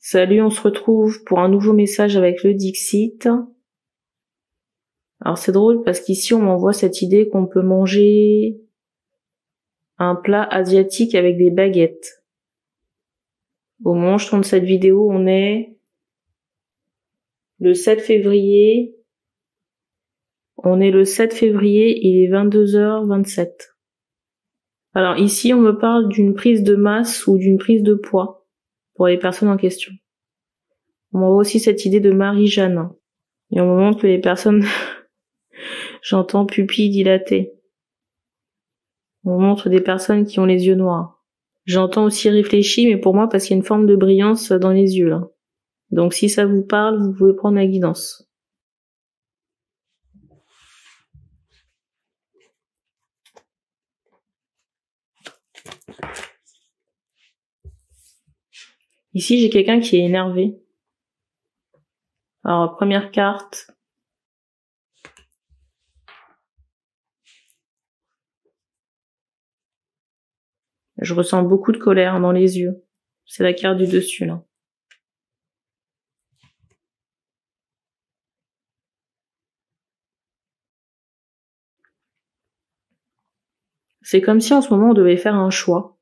Salut, on se retrouve pour un nouveau message avec le Dixit. Alors c'est drôle parce qu'ici on m'envoie cette idée qu'on peut manger un plat asiatique avec des baguettes. Au moment où je tourne cette vidéo, on est le 7 février. On est le 7 février, il est 22h27. Alors ici on me parle d'une prise de masse ou d'une prise de poids pour les personnes en question. On m'envoie aussi cette idée de Marie-Jeanne. Et on me montre que les personnes, j'entends pupilles dilatées. On me montre des personnes qui ont les yeux noirs. J'entends aussi réfléchi, mais pour moi parce qu'il y a une forme de brillance dans les yeux, là. Donc si ça vous parle, vous pouvez prendre la guidance. Ici, j'ai quelqu'un qui est énervé. Alors, première carte. Je ressens beaucoup de colère dans les yeux. C'est la carte du dessus, là. C'est comme si en ce moment on devait faire un choix.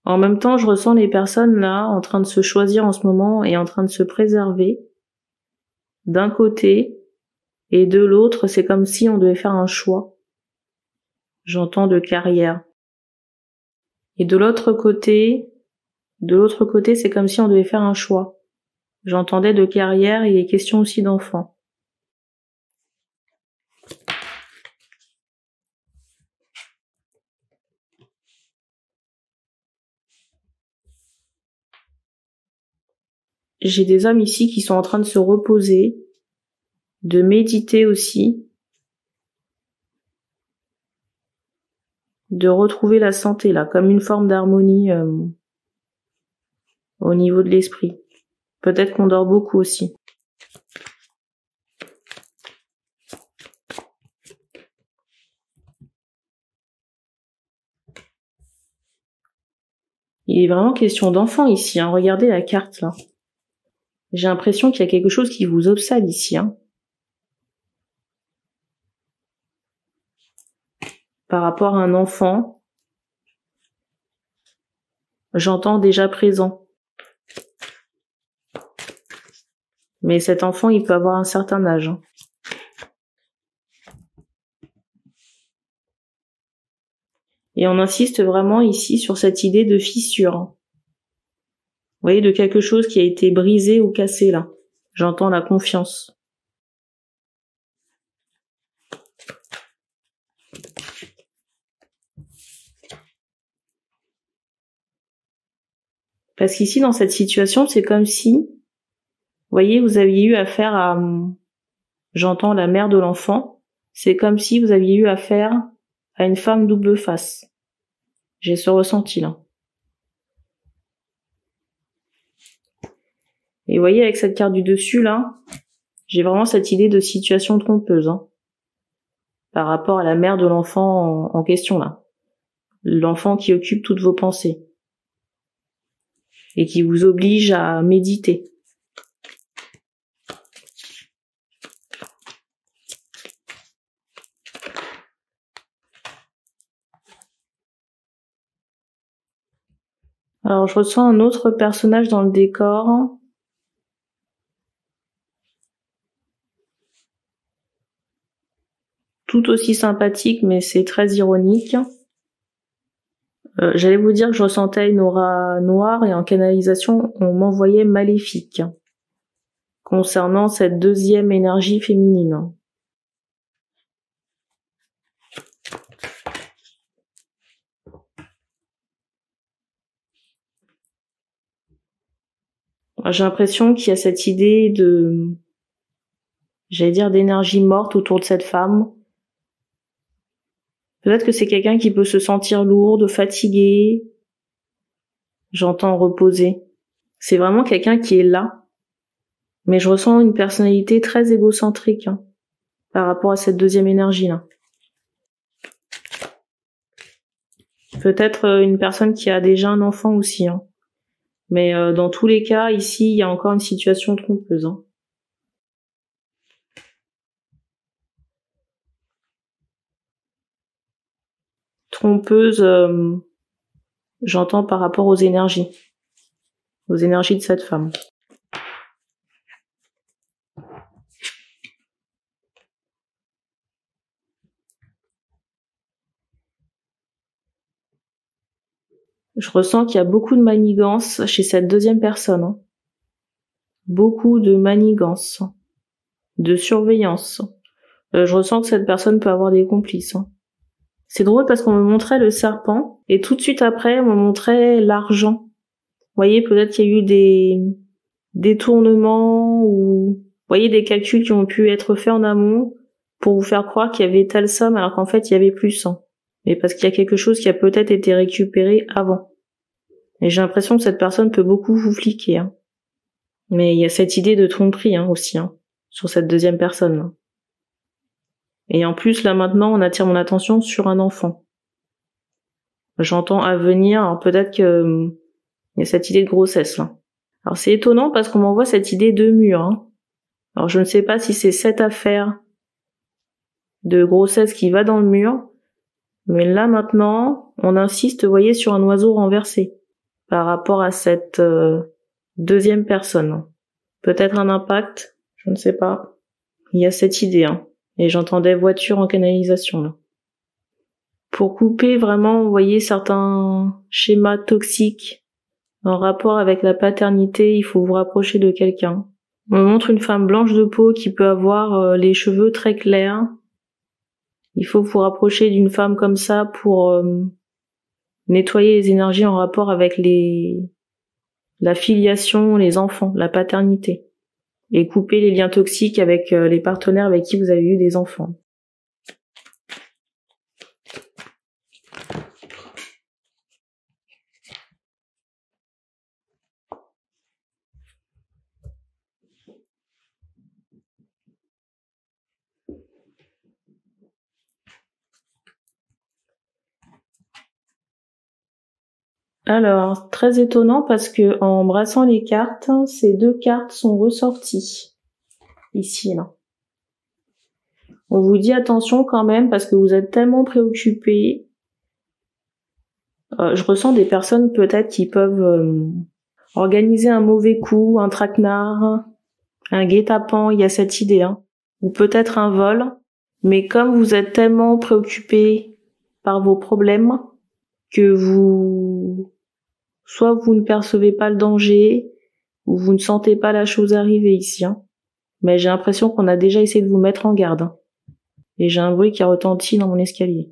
En même temps, je ressens les personnes là en train de se choisir en ce moment et en train de se préserver. D'un côté et de l'autre, c'est comme si on devait faire un choix. J'entends de carrière. Et de l'autre côté, c'est comme si on devait faire un choix. J'entendais de carrière et il est question aussi d'enfants. J'ai des hommes ici qui sont en train de se reposer, de méditer aussi, de retrouver la santé là, comme une forme d'harmonie au niveau de l'esprit. Peut-être qu'on dort beaucoup aussi. Il est vraiment question d'enfant ici, hein. Regardez la carte là. J'ai l'impression qu'il y a quelque chose qui vous obsède ici, hein. Par rapport à un enfant, j'entends déjà présent. Mais cet enfant, il peut avoir un certain âge, hein. Et on insiste vraiment ici sur cette idée de fissure. Vous voyez, de quelque chose qui a été brisé ou cassé là. J'entends la confiance. Parce qu'ici, dans cette situation, c'est comme si, vous voyez, vous aviez eu affaire à, j'entends la mère de l'enfant, c'est comme si vous aviez eu affaire à une femme double face. J'ai ce ressenti là. Et vous voyez, avec cette carte du dessus là, j'ai vraiment cette idée de situation trompeuse, hein, par rapport à la mère de l'enfant en question là. L'enfant qui occupe toutes vos pensées. Et qui vous oblige à méditer. Alors, je ressens un autre personnage dans le décor. Tout aussi sympathique, mais c'est très ironique. J'allais vous dire que je ressentais une aura noire et en canalisation, on m'envoyait maléfique. Concernant cette deuxième énergie féminine. J'ai l'impression qu'il y a cette idée de, j'allais dire, d'énergie morte autour de cette femme. Peut-être que c'est quelqu'un qui peut se sentir lourde, fatigué. J'entends reposer. C'est vraiment quelqu'un qui est là. Mais je ressens une personnalité très égocentrique, hein, par rapport à cette deuxième énergie-là. Peut-être une personne qui a déjà un enfant aussi, hein. Mais dans tous les cas, ici, il y a encore une situation trompeuse. Hein. Trompeuse, j'entends par rapport aux énergies de cette femme. Je ressens qu'il y a beaucoup de manigance chez cette deuxième personne. Hein. Beaucoup de manigance, de surveillance. Je ressens que cette personne peut avoir des complices. Hein. C'est drôle parce qu'on me montrait le serpent et tout de suite après, on me montrait l'argent. Vous voyez, peut-être qu'il y a eu des détournements ou, vous voyez, des calculs qui ont pu être faits en amont pour vous faire croire qu'il y avait telle somme alors qu'en fait, il y avait plus. Hein. Mais parce qu'il y a quelque chose qui a peut-être été récupéré avant. Et j'ai l'impression que cette personne peut beaucoup vous fliquer. Hein. Mais il y a cette idée de tromperie hein, aussi, hein, sur cette deuxième personne. Hein. Et en plus, là maintenant, on attire mon attention sur un enfant. J'entends à venir, alors peut-être que il y a cette idée de grossesse là. Alors c'est étonnant parce qu'on m'envoie cette idée de mur. Hein. Alors je ne sais pas si c'est cette affaire de grossesse qui va dans le mur, mais là maintenant, on insiste, vous voyez, sur un oiseau renversé par rapport à cette deuxième personne. Peut-être un impact, je ne sais pas. Il y a cette idée, hein. Et j'entendais voiture en canalisation, là. Pour couper vraiment, vous voyez, certains schémas toxiques en rapport avec la paternité, il faut vous rapprocher de quelqu'un. On me montre une femme blanche de peau qui peut avoir les cheveux très clairs. Il faut vous rapprocher d'une femme comme ça pour nettoyer les énergies en rapport avec la filiation, les enfants, la paternité. Et couper les liens toxiques avec les partenaires avec qui vous avez eu des enfants. Alors, très étonnant parce que en brassant les cartes, ces deux cartes sont ressorties. Ici, là. On vous dit attention quand même parce que vous êtes tellement préoccupés. Je ressens des personnes peut-être qui peuvent organiser un mauvais coup, un traquenard, un guet-apens, il y a cette idée, hein. Ou peut-être un vol. Mais comme vous êtes tellement préoccupés par vos problèmes que soit vous ne percevez pas le danger, ou vous ne sentez pas la chose arriver ici, hein. Mais j'ai l'impression qu'on a déjà essayé de vous mettre en garde. Hein. Et j'ai un bruit qui a retenti dans mon escalier.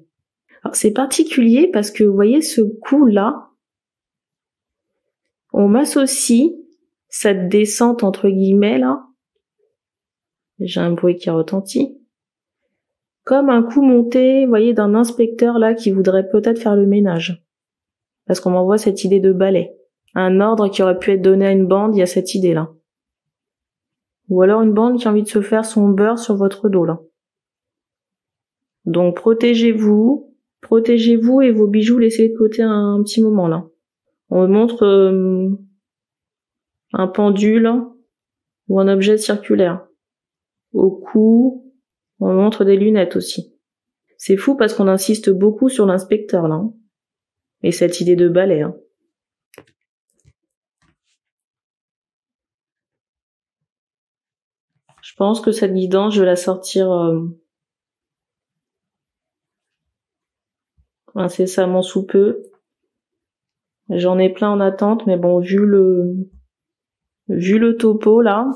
Alors c'est particulier parce que vous voyez ce coup-là, on m'associe cette descente entre guillemets là, j'ai un bruit qui a retenti, comme un coup monté, vous voyez, d'un inspecteur là qui voudrait peut-être faire le ménage. Parce qu'on m'envoie cette idée de balai. Un ordre qui aurait pu être donné à une bande, il y a cette idée-là. Ou alors une bande qui a envie de se faire son beurre sur votre dos, là. Donc protégez-vous et vos bijoux, laissez de côté un petit moment, là. On me montre un pendule ou un objet circulaire. Au cou, on me montre des lunettes aussi. C'est fou parce qu'on insiste beaucoup sur l'inspecteur, là. Hein. Et cette idée de balai, hein. Je pense que cette guidance, je vais la sortir incessamment sous peu. J'en ai plein en attente, mais bon, vu le topo là,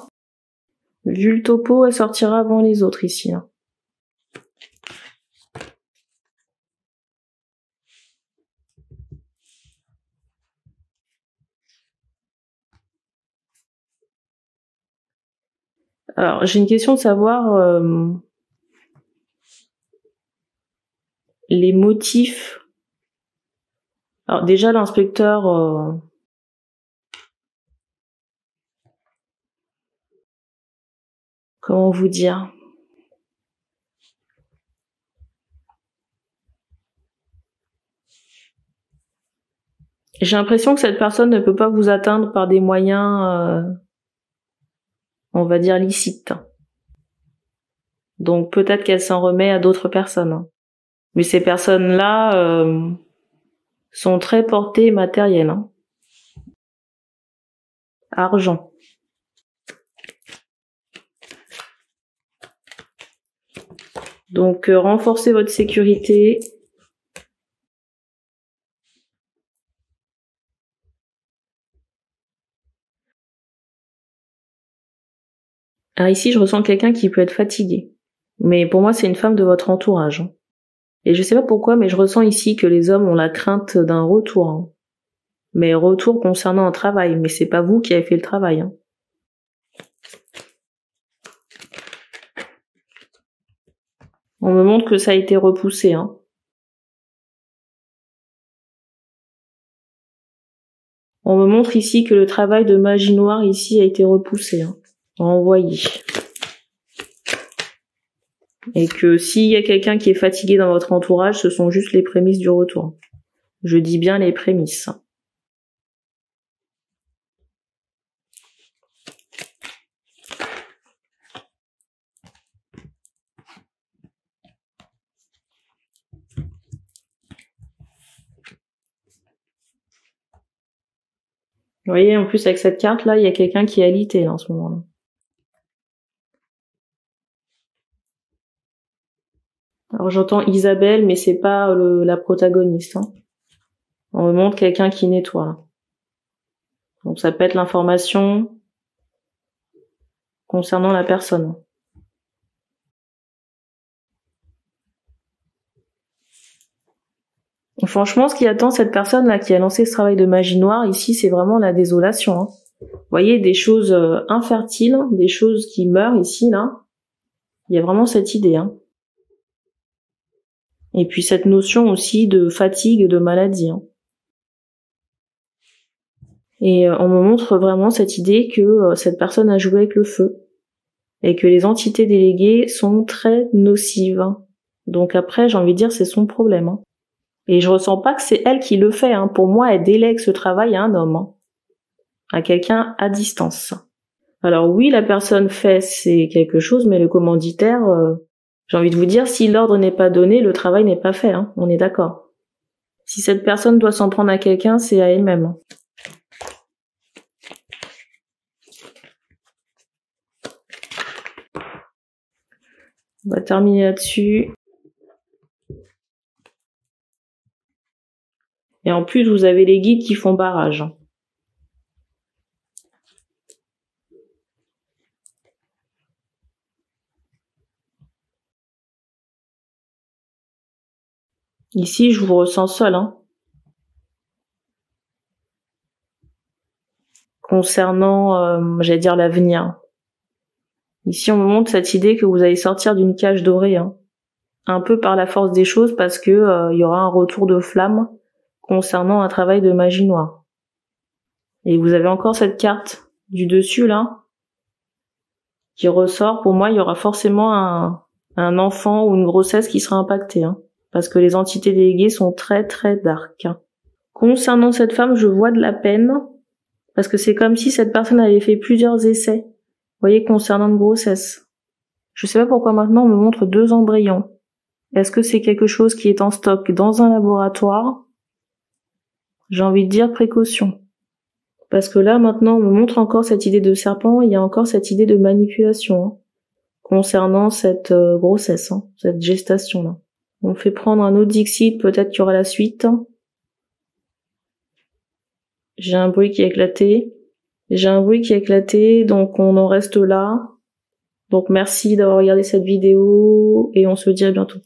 elle sortira avant les autres ici. Hein. Alors, j'ai une question de savoir les motifs. Alors déjà, l'inspecteur... comment vous dire? J'ai l'impression que cette personne ne peut pas vous atteindre par des moyens, on va dire, licites. Donc peut-être qu'elle s'en remet à d'autres personnes. Mais ces personnes-là sont très portées matérielles. Argent. Donc renforcez votre sécurité. Ah, ici, je ressens quelqu'un qui peut être fatigué. Mais pour moi, c'est une femme de votre entourage. Et je sais pas pourquoi, mais je ressens ici que les hommes ont la crainte d'un retour. Mais retour concernant un travail. Mais c'est pas vous qui avez fait le travail. On me montre que ça a été repoussé. On me montre ici que le travail de magie noire ici a été repoussé. Envoyé. Et que s'il y a quelqu'un qui est fatigué dans votre entourage, ce sont juste les prémices du retour. Je dis bien les prémices. Vous voyez, en plus avec cette carte là, il y a quelqu'un qui est alité là, en ce moment-là. Alors j'entends Isabelle, mais c'est pas la protagoniste. On me montre quelqu'un qui nettoie. Là. Donc ça peut être l'information concernant la personne. Franchement, ce qui attend cette personne-là qui a lancé ce travail de magie noire, ici, c'est vraiment la désolation. Vous voyez, des choses infertiles, des choses qui meurent ici, là. Il y a vraiment cette idée. Et puis cette notion aussi de fatigue, de maladie. Et on me montre vraiment cette idée que cette personne a joué avec le feu. Et que les entités déléguées sont très nocives. Donc après, j'ai envie de dire, c'est son problème. Et je ressens pas que c'est elle qui le fait. Pour moi, elle délègue ce travail à un homme, à quelqu'un à distance. Alors oui, la personne fait c'est quelque chose, mais le commanditaire, j'ai envie de vous dire, si l'ordre n'est pas donné, le travail n'est pas fait. On est d'accord. Si cette personne doit s'en prendre à quelqu'un, c'est à elle-même. On va terminer là-dessus. Et en plus, vous avez les guides qui font barrage. Ici, je vous ressens seul. Concernant, j'allais dire l'avenir. Ici, on me montre cette idée que vous allez sortir d'une cage dorée. Un peu par la force des choses parce que y aura un retour de flamme concernant un travail de magie noire. Et vous avez encore cette carte du dessus là qui ressort. Pour moi, il y aura forcément un enfant ou une grossesse qui sera impactée, parce que les entités déléguées sont très très dark. Concernant cette femme, je vois de la peine parce que c'est comme si cette personne avait fait plusieurs essais. Vous voyez, concernant une grossesse. Je sais pas pourquoi maintenant on me montre 2 embryons. Est-ce que c'est quelque chose qui est en stock dans un laboratoire? J'ai envie de dire précaution. Parce que là, maintenant, on me montre encore cette idée de serpent, il y a encore cette idée de manipulation concernant cette grossesse, cette gestation-là. On fait prendre un autre Dixit, peut-être qu'il y aura la suite. J'ai un bruit qui a éclaté. Donc on en reste là. Donc merci d'avoir regardé cette vidéo et on se dit à bientôt.